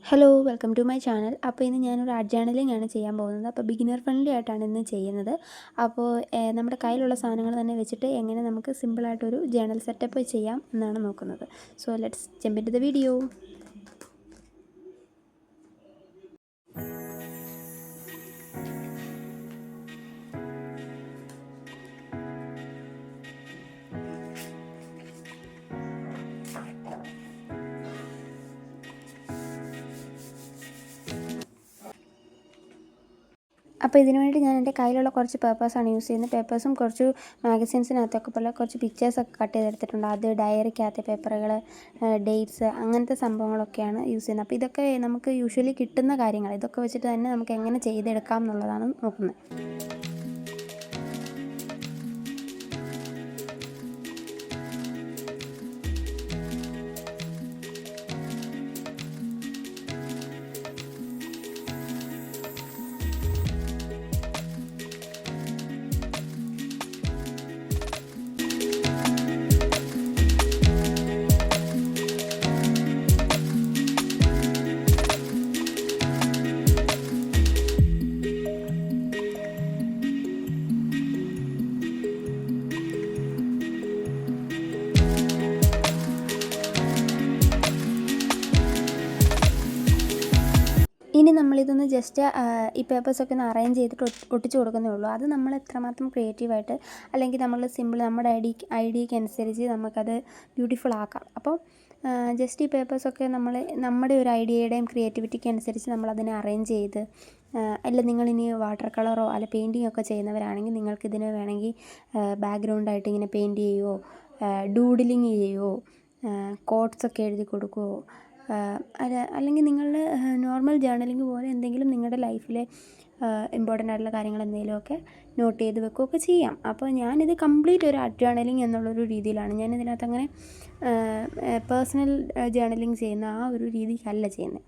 Hello welcome to my channel. അപ്പോൾ ഇന്ന് ഞാനൊരു ആർട്ട് ജേർണലിംഗ് ആണ് ചെയ്യാൻ പോകുന്നത്. അപ്പോൾ ബിഗിനർ ഫ്രണ്ട്ലി ആയിട്ടാണ് ഇന്ന് ചെയ്യുന്നത്. അപ്പോൾ നമ്മുടെ കയ്യിലുള്ള സാധനങ്ങൾ തന്നെ വെച്ചിട്ട് എങ്ങനെ നമുക്ക് സിമ്പിളായിട്ടൊരു ജേർണൽ സെറ്റപ്പ് ചെയ്യാം എന്നാണ് നോക്കുന്നത്. So let's jump into the video. അപ്പോൾ ഇതിനു വേണ്ടി ഞാൻ എൻ്റെ കയ്യിലുള്ള കുറച്ച് പേപ്പേഴ്സാണ് യൂസ് ചെയ്യുന്നത്. പേപ്പേഴ്സും കുറച്ച് മാഗസീൻസിനകത്തൊക്കെ പോലെ കുറച്ച് പിക്ചേഴ്സൊക്കെ കട്ട് ചെയ്തെടുത്തിട്ടുണ്ട്. അത് ഡയറിക്കകത്തെ പേപ്പറുകൾ, ഡേറ്റ്സ്, അങ്ങനത്തെ സംഭവങ്ങളൊക്കെയാണ് യൂസ് ചെയ്യുന്നത്. അപ്പോൾ ഇതൊക്കെ നമുക്ക് യൂഷ്വലി കിട്ടുന്ന കാര്യങ്ങൾ. ഇതൊക്കെ വെച്ചിട്ട് തന്നെ നമുക്ക് എങ്ങനെ ചെയ്തെടുക്കാം എന്നുള്ളതാണ് നോക്കുന്നത്. ഇനി നമ്മളിതൊന്ന് ജസ്റ്റ് ഈ പേപ്പേഴ്സൊക്കെ ഒന്ന് അറേഞ്ച് ചെയ്തിട്ട് ഒട്ടിച്ച് കൊടുക്കുന്നേ ഉള്ളൂ. അത് നമ്മൾ എത്രമാത്രം ക്രിയേറ്റീവായിട്ട് അല്ലെങ്കിൽ നമ്മൾ സിമ്പിൾ നമ്മുടെ ഐഡിയയ്ക്ക് അനുസരിച്ച് നമുക്കത് ബ്യൂട്ടിഫുൾ ആക്കാം. അപ്പോൾ ജസ്റ്റ് ഈ പേപ്പേഴ്സൊക്കെ നമ്മുടെ ഒരു ഐഡിയയുടെയും ക്രിയേറ്റിവിറ്റിക്ക് അനുസരിച്ച് നമ്മളതിനെ അറേഞ്ച് ചെയ്ത്, അല്ല നിങ്ങളിനി വാട്ടർ കളറോ അല്ല പെയിൻറ്റിംഗ് ഒക്കെ ചെയ്യുന്നവരാണെങ്കിൽ നിങ്ങൾക്കിതിന് വേണമെങ്കിൽ ബാക്ക്ഗ്രൗണ്ടായിട്ട് ഇങ്ങനെ പെയിൻറ്റ് ചെയ്യുകയോ ഡൂഡിലിങ് ചെയ്യുകയോ കോട്ട്സൊക്കെ എഴുതി കൊടുക്കുകയോ അല്ലെങ്കിൽ നിങ്ങളുടെ നോർമൽ ജേർണലിംഗ് പോലെ എന്തെങ്കിലും നിങ്ങളുടെ ലൈഫിലെ ഇമ്പോർട്ടൻ്റ് ആയിട്ടുള്ള കാര്യങ്ങൾ എന്തെങ്കിലുമൊക്കെ നോട്ട് ചെയ്ത് വെക്കുകയൊക്കെ ചെയ്യാം. അപ്പോൾ ഞാനിത് കംപ്ലീറ്റ് ഒരു ആർട്ട് ജേർണലിംഗ് എന്നുള്ളൊരു രീതിയിലാണ് ഞാനിതിനകത്ത് അങ്ങനെ പേഴ്സണൽ ജേർണലിംഗ് ചെയ്യുന്ന ആ ഒരു രീതിക്കല്ല ചെയ്യുന്നത്.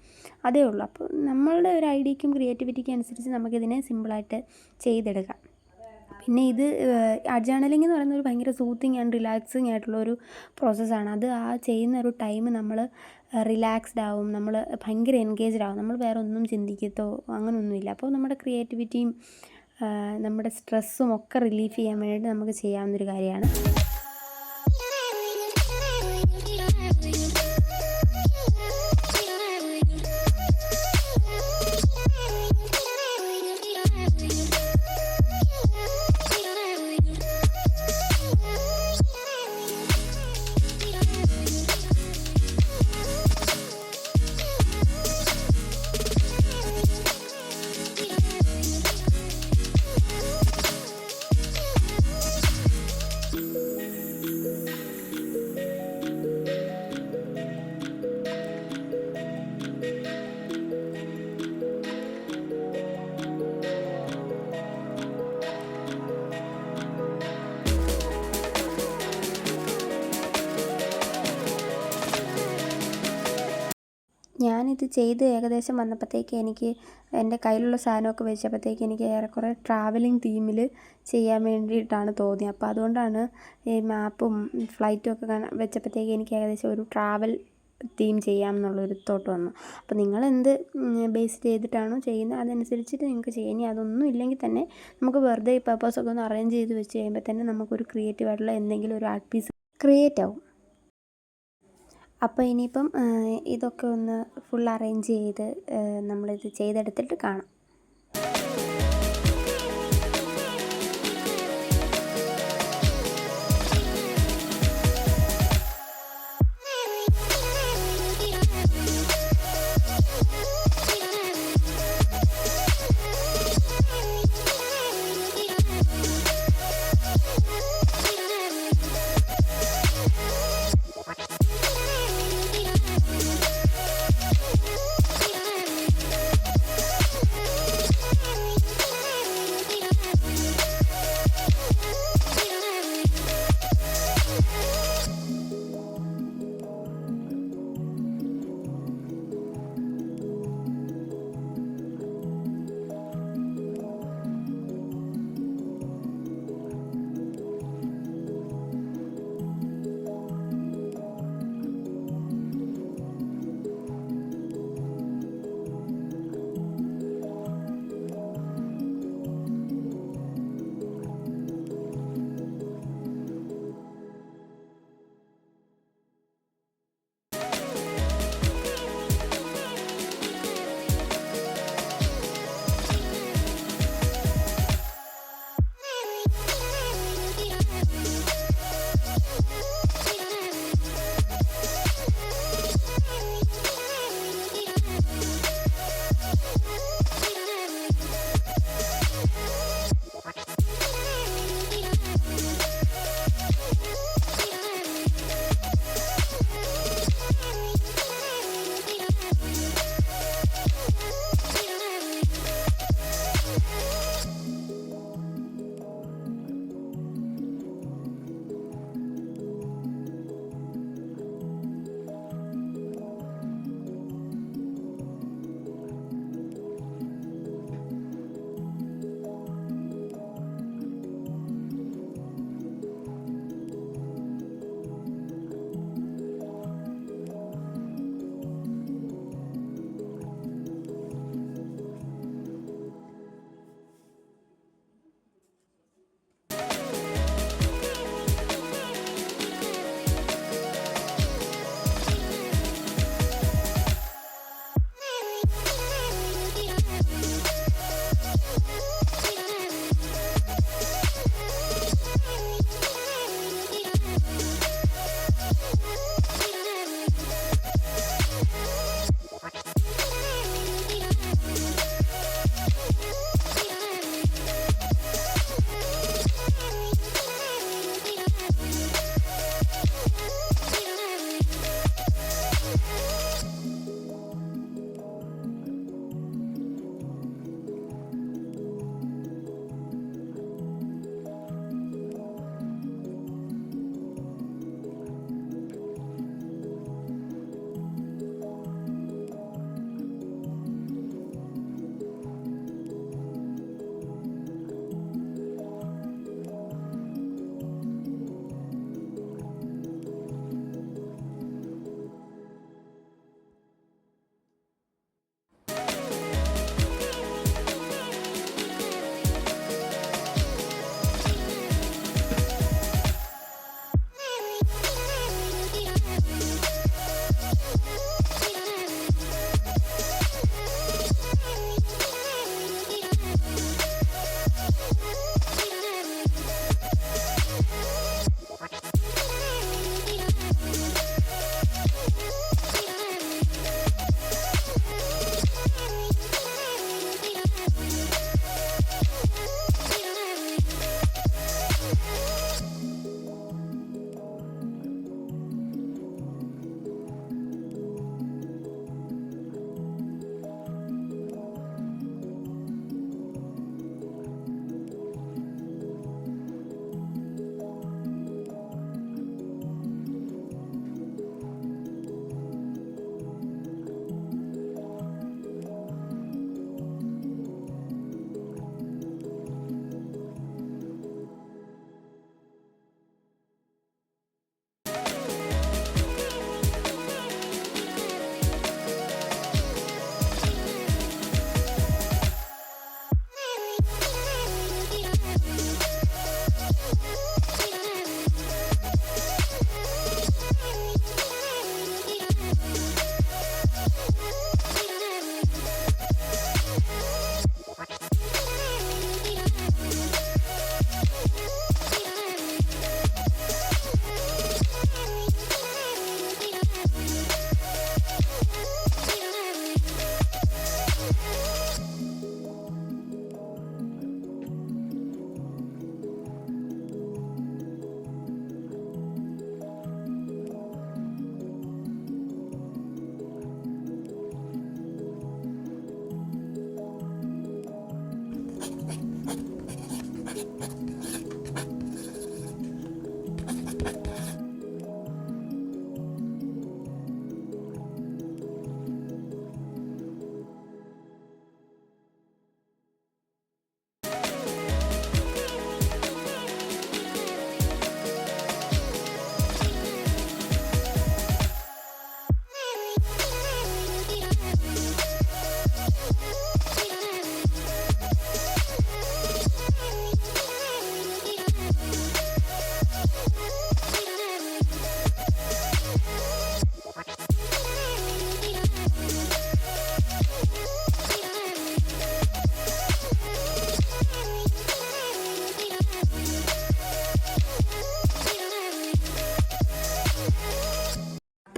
അതേ ഉള്ളൂ. അപ്പോൾ നമ്മളുടെ ഒരു ഐഡിയയ്ക്കും ക്രിയേറ്റിവിറ്റിക്കും അനുസരിച്ച് നമുക്കിതിനെ സിമ്പിളായിട്ട് ചെയ്തെടുക്കാം. പിന്നെ ഇത് ആർട്ട് ജേർണലിംഗ് എന്ന് പറയുന്നത് ഒരു ഭയങ്കര സൂത്തിങ് ആൻഡ് റിലാക്സിങ് ആയിട്ടുള്ളൊരു പ്രോസസ്സാണ്. അത് ആ ചെയ്യുന്ന ഒരു ടൈം നമ്മൾ റിലാക്സ്ഡ് ആവും, നമ്മൾ ഭയങ്കര എൻഗേജ്ഡ് ആവും, നമ്മൾ വേറെ ഒന്നും ചിന്തിക്കത്തോ അങ്ങനെയൊന്നുമില്ല. അപ്പോൾ നമ്മുടെ ക്രിയേറ്റിവിറ്റിയും നമ്മുടെ സ്ട്രെസ്സും ഒക്കെ റിലീഫ് ചെയ്യാൻ വേണ്ടിയിട്ട് നമുക്ക് ചെയ്യാവുന്നൊരു കാര്യമാണ്. ഞാനിത് ചെയ്ത് ഏകദേശം വന്നപ്പോഴത്തേക്ക് എനിക്ക് എൻ്റെ കയ്യിലുള്ള സാധനമൊക്കെ വെച്ചപ്പോഴത്തേക്ക് എനിക്ക് ഏറെക്കുറെ ട്രാവലിംഗ് തീമിൽ ചെയ്യാൻ വേണ്ടിയിട്ടാണ് തോന്നിയത്. അപ്പോൾ അതുകൊണ്ടാണ് ഈ മാപ്പും ഫ്ലൈറ്റും ഒക്കെ വെച്ചപ്പോഴത്തേക്ക് എനിക്ക് ഏകദേശം ഒരു ട്രാവൽ തീം ചെയ്യാം എന്നുള്ളൊരു തോട്ട് വന്നു. അപ്പോൾ നിങ്ങളെന്ത് ബേസ് ചെയ്തിട്ടാണോ ചെയ്യുന്നത് അതനുസരിച്ചിട്ട് നിങ്ങൾക്ക് ചെയ്യാം. ഇനി അതൊന്നും ഇല്ലെങ്കിൽ തന്നെ നമുക്ക് വെറുതെ ഈ പേപ്പേഴ്സൊക്കെ ഒന്ന് അറേഞ്ച് ചെയ്ത് വെച്ച് കഴിയുമ്പോൾ തന്നെ നമുക്കൊരു ക്രിയേറ്റീവായിട്ടുള്ള എന്തെങ്കിലും ഒരു ആർട്ട് പീസ് ക്രിയേറ്റ് ആവും. അപ്പോൾ ഇനിയിപ്പം ഇതൊക്കെ ഒന്ന് ഫുൾ അറേഞ്ച് ചെയ്ത് നമ്മളിത് ചെയ്തെടുത്തിട്ട് കാണാം.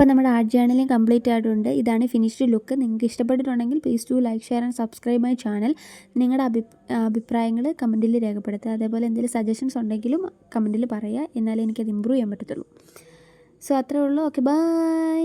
അപ്പോൾ നമ്മുടെ ആർട്ട് ജേർണലിങ് കംപ്ലീറ്റ് ആയിട്ടുണ്ട്. ഇതാണ് ഫിനിഷ്ഡ് ലുക്ക്. നിങ്ങൾക്ക് ഇഷ്ടപ്പെട്ടിട്ടുണ്ടെങ്കിൽ please to like, share and subscribe my channel. നിങ്ങളുടെ അഭിപ്രായങ്ങൾ കമൻറ്റിൽ രേഖപ്പെടുത്തുക. അതേപോലെ എന്തെങ്കിലും സജഷൻസ് ഉണ്ടെങ്കിലും കമൻറ്റിൽ പറയുക. എന്നാലേ എനിക്കത് ഇമ്പ്രൂവ് ചെയ്യാൻ പറ്റത്തുള്ളൂ. സോ അത്രേ ഉള്ളൂ. Okay, by.